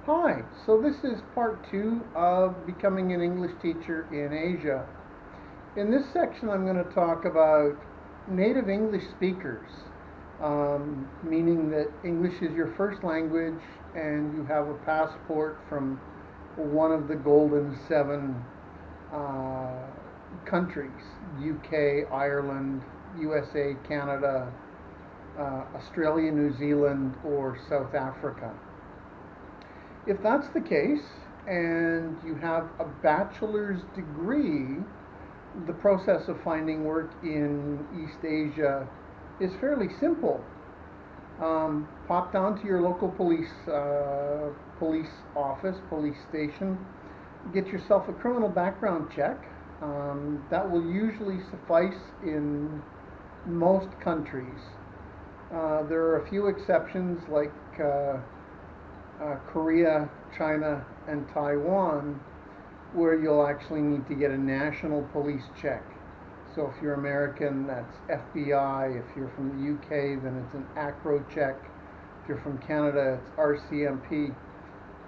Hi, so this is part two of becoming an English teacher in Asia. In this section, I'm going to talk about native English speakers, meaning that English is your first language and you have a passport from one of the golden seven uh, countries: UK, Ireland, USA, Canada, Australia, New Zealand, or South Africa. If that's the case, and you have a bachelor's degree, the process of finding work in East Asia is fairly simple. Pop down to your local police office, police station, get yourself a criminal background check. That will usually suffice in most countries. There are a few exceptions like Korea, China, and Taiwan, where you'll actually need to get a national police check. So if you're American, that's FBI. If you're from the UK, then it's an ACRO check. If you're from Canada, it's RCMP.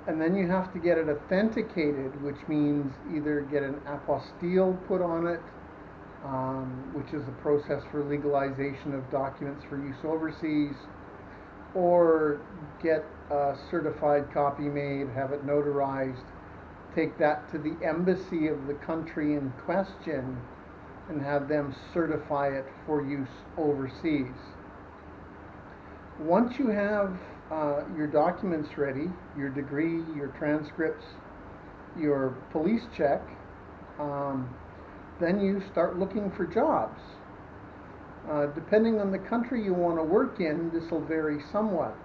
And then you have to get it authenticated, which means either get an apostille put on it, which is a process for legalization of documents for use overseas, or get a certified copy made, have it notarized, take that to the embassy of the country in question, and have them certify it for use overseas. Once you have your documents ready, your degree, your transcripts, your police check, um, then you start looking for jobs. Depending on the country you want to work in, this will vary somewhat.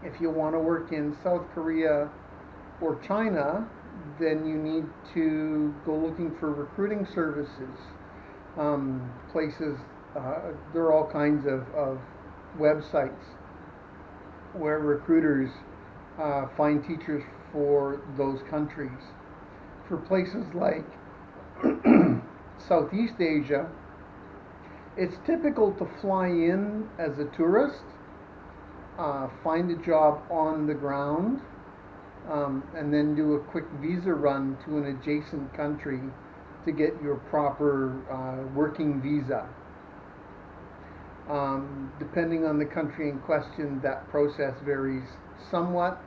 If you want to work in South Korea or China, then you need to go looking for recruiting services. Places, there are all kinds of websites where recruiters find teachers for those countries. For places like Southeast Asia, it's typical to fly in as a tourist, find a job on the ground, and then do a quick visa run to an adjacent country to get your proper working visa. Depending on the country in question, that process varies somewhat.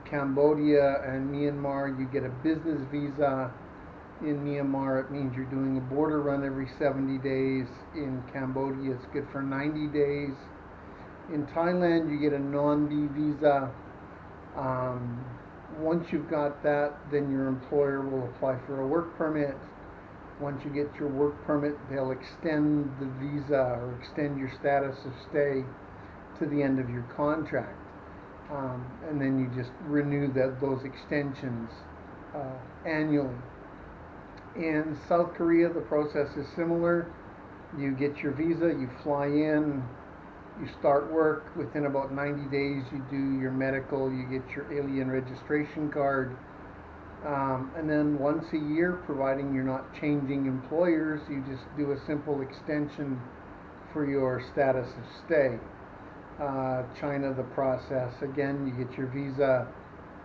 Cambodia and Myanmar, you get a business visa. In Myanmar, it means you're doing a border run every 70 days. In Cambodia, it's good for 90 days. In Thailand, you get a non-B visa. Once you've got that, then your employer will apply for a work permit. Once you get your work permit, they'll extend the visa or extend your status of stay to the end of your contract. And then you just renew those extensions annually. In South Korea, the process is similar. You get your visa, you fly in, you start work. Within about 90 days, you do your medical, you get your alien registration card. And then once a year, providing you're not changing employers, you just do a simple extension for your status of stay. China, the process, again, you get your visa,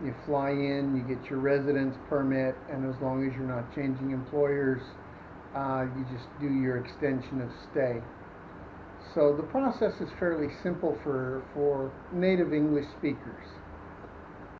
you fly in, you get your residence permit, and as long as you're not changing employers, you just do your extension of stay. So the process is fairly simple for native English speakers.